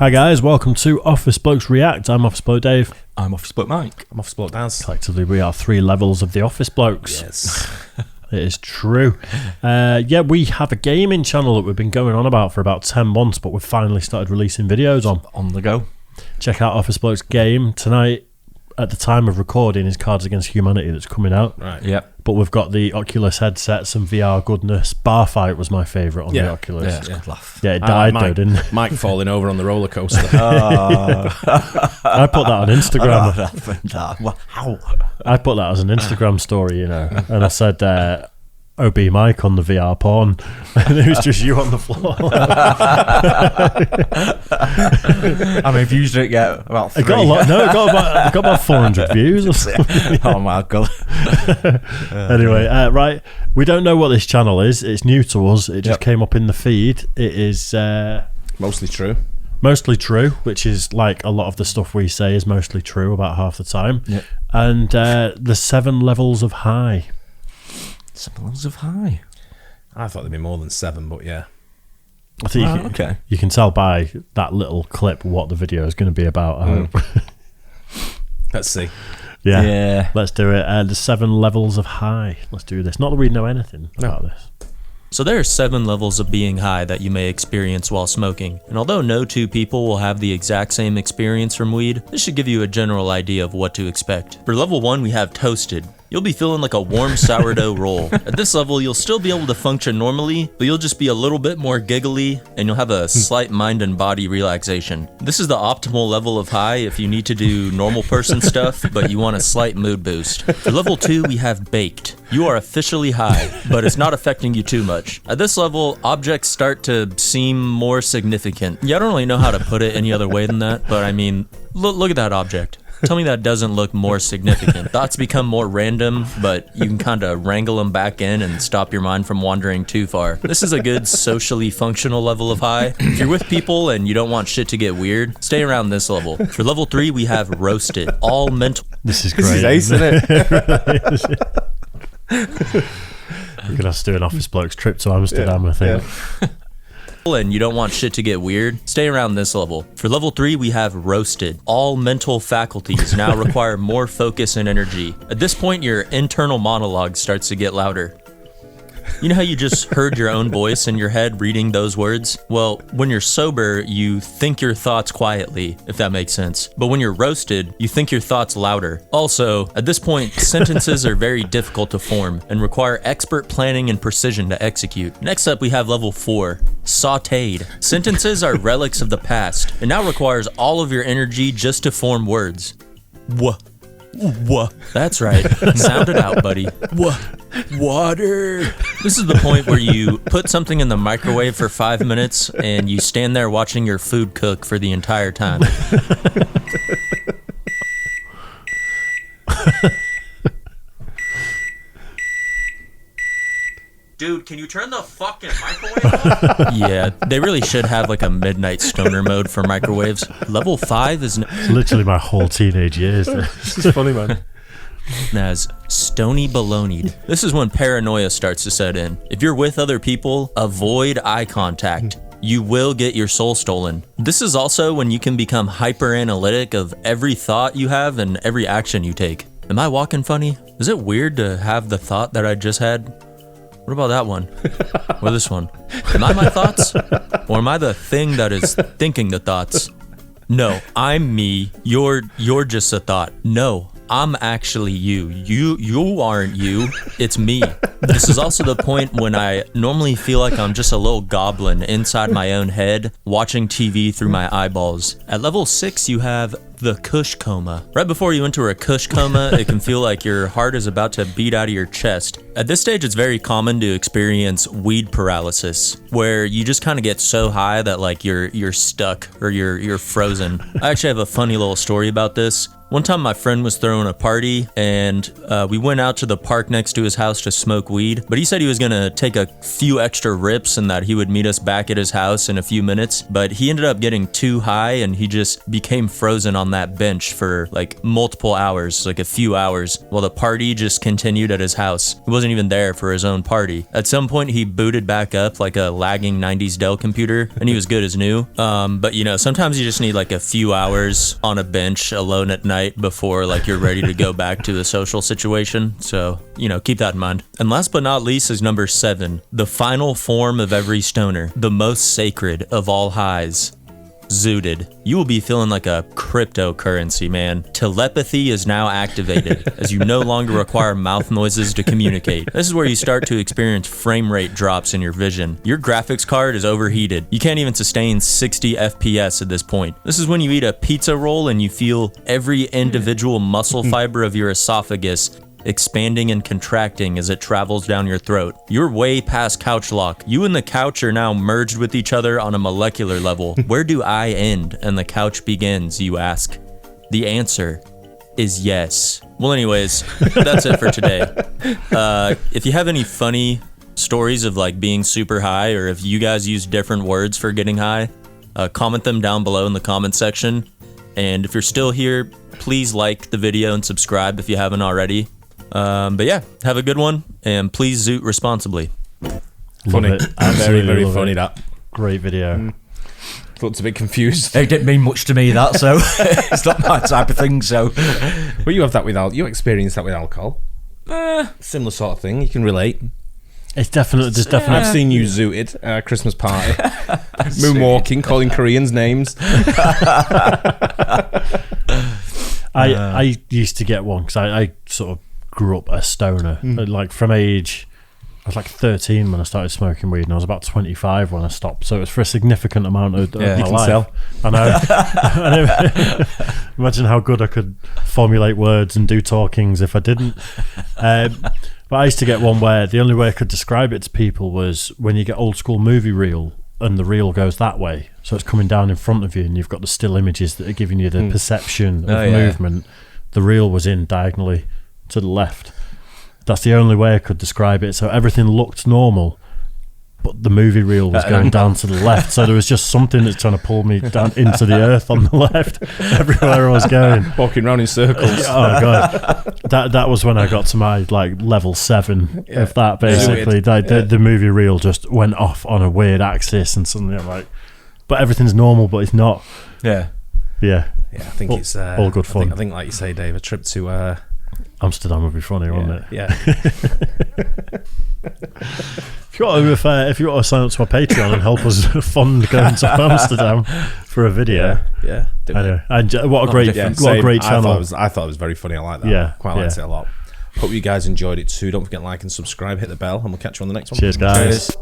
Hi guys, welcome to Office Blokes React. I'm Office Bloke Dave. I'm Office Bloke Mike. I'm Office Bloke Daz. Collectively, we are 3 levels of the Office Blokes. Yes. It is true. We have a gaming channel that we've been going on about for about 10 months, but we've finally started releasing videos on the go. Check out Office Blokes Game. Tonight, at the time of recording, is Cards Against Humanity that's coming out. Right. Yep. But we've got the Oculus headsets and VR goodness. Bar Fight was my favourite on the Oculus. Yeah. Good laugh. Yeah, it died though, didn't it? Mike falling over on the roller coaster. I put that on Instagram. How? I put that as an Instagram story, you know, and I said, OB Mike on the VR porn, and it was just you on the floor. How many views did it get? About 3. It got a lot. No, it got about 400 views or something. Oh my god. Anyway, right, we don't know what this channel is. It's new to us. It just came up in the feed. It is Mostly true. mostly true, which is like a lot of the stuff we say is mostly true about half the time. Yep. And the 7 levels of high. 7 levels of high. I thought there'd be more than 7, but yeah. I think Okay. you can tell by that little clip what the video is going to be about. I hope. Let's see. Yeah, let's do it. The 7 levels of high. Let's do this. Not that we know anything about this. So there are 7 levels of being high that you may experience while smoking, and although no 2 people will have the exact same experience from weed, this should give you a general idea of what to expect. For level 1 we have Toasted. You'll be feeling like a warm sourdough roll. At this level, you'll still be able to function normally, but you'll just be a little bit more giggly, and you'll have a slight mind and body relaxation. This is the optimal level of high if you need to do normal person stuff, but you want a slight mood boost. For level 2, we have Baked. You are officially high, but it's not affecting you too much. At this level, objects start to seem more significant. Yeah, I don't really know how to put it any other way than that, but I mean, look at that object. Tell me that doesn't look more significant. Thoughts become more random, but you can kind of wrangle them back in and stop your mind from wandering too far. This is a good socially functional level of high. If you're with people and you don't want shit to get weird, stay around this level. For level 3, we have Roasted. All mental... This is great. This is ace, isn't it? We're going to have to do an Office Blokes trip to Amsterdam, I think. and you don't want shit to get weird, stay around this level. For level 3, we have Roasted. All mental faculties now require more focus and energy. At this point, your internal monologue starts to get louder. You know how you just heard your own voice in your head reading those words? Well, when you're sober, you think your thoughts quietly, if that makes sense. But when you're roasted, you think your thoughts louder. Also, at this point, sentences are very difficult to form and require expert planning and precision to execute. Next up, we have level 4, Sautéed. Sentences are relics of the past. It now requires all of your energy just to form words. Wah. That's right. Sound it out, buddy. Water. This is the point where you put something in the microwave for 5 minutes and you stand there watching your food cook for the entire time. Dude, can you turn the fucking microwave on? Yeah, they really should have like a midnight stoner mode for microwaves. Level 5 is It's literally my whole teenage years. This is funny, man. as stony baloneyed. This is when paranoia starts to set in. If you're with other people, avoid eye contact. You will get your soul stolen. This is also when you can become hyper analytic of every thought you have and every action you take. Am I walking funny? Is it weird to have the thought that I just had? What about that one? Or this one? Am I my thoughts? Or am I the thing that is thinking the thoughts? No, I'm me. You're just a thought. No, I'm actually you. You aren't you. It's me. This is also the point when I normally feel like I'm just a little goblin inside my own head, watching TV through my eyeballs. At level 6, you have the Kush Coma. Right before you enter a Kush Coma, it can feel like your heart is about to beat out of your chest. At this stage, it's very common to experience weed paralysis, where you just kind of get so high that like you're stuck or you're frozen. I actually have a funny little story about this. One time my friend was throwing a party and we went out to the park next to his house to smoke weed, but he said he was gonna take a few extra rips and that he would meet us back at his house in a few minutes, but he ended up getting too high and he just became frozen on that bench for like multiple hours, like a few hours, while the party just continued at his house. He wasn't even there for his own party. At some point he booted back up like a lagging 90s Dell computer and he was good as new. But you know, sometimes you just need like a few hours on a bench alone at night before like you're ready to go back to a social situation. So, you know, keep that in mind. And last but not least is number 7, the final form of every stoner, the most sacred of all highs. Zooted. You will be feeling like a cryptocurrency, man. Telepathy is now activated as you no longer require mouth noises to communicate. This is where you start to experience frame rate drops in your vision. Your graphics card is overheated. You can't even sustain 60 FPS at this point. This is when you eat a pizza roll and you feel every individual muscle fiber of your esophagus expanding and contracting as it travels down your throat. You're way past couch lock. You and the couch are now merged with each other on a molecular level. Where do I end and the couch begins, you ask? The answer is yes. Well, anyways, that's it for today. If you have any funny stories of like being super high, or if you guys use different words for getting high, comment them down below in the comment section. And if you're still here, please like the video and subscribe if you haven't already. But yeah, have a good one, and please zoot responsibly. Funny. Love it. Very, Absolutely very love funny, it. that. Great video. Looked a bit confused. It didn't mean much to me, that, so it's not my type of thing, so. But you have that with you experienced that with alcohol. Similar sort of thing. You can relate. It's definitely, there's definitely. I've seen you zooted at a Christmas party. Moonwalking, calling Koreans names. I used to get one because I sort of grew up a stoner. Like from age, I was like 13 when I started smoking weed, and I was about 25 when I stopped. So it was for a significant amount of my you can life. sell. I know. I know. Imagine how good I could formulate words and do talkings if I didn't. But I used to get one where the only way I could describe it to people was when you get old school movie reel and the reel goes that way, so it's coming down in front of you and you've got the still images that are giving you the perception of movement. The reel was in diagonally to the left. That's the only way I could describe it. So everything looked normal, but the movie reel was going down to the left, so there was just something that's trying to pull me down into the earth on the left everywhere I was going, Walking around in circles. Oh god, that was when I got to my like level 7 of that. Basically, the movie reel just went off on a weird axis, and suddenly I'm like, but everything's normal, but it's not. Yeah. Yeah, I think it's all good fun. I think, like you say, Dave, a trip to Amsterdam would be funny, wouldn't it? Yeah. If you want to sign up to our Patreon and help us fund going to Amsterdam for a video, anyway, what a great channel. I thought it was very funny. I like that. Yeah, quite liked it a lot. Hope you guys enjoyed it too. Don't forget to like and subscribe, hit the bell, and we'll catch you on the next one. Cheers, guys. Cheers.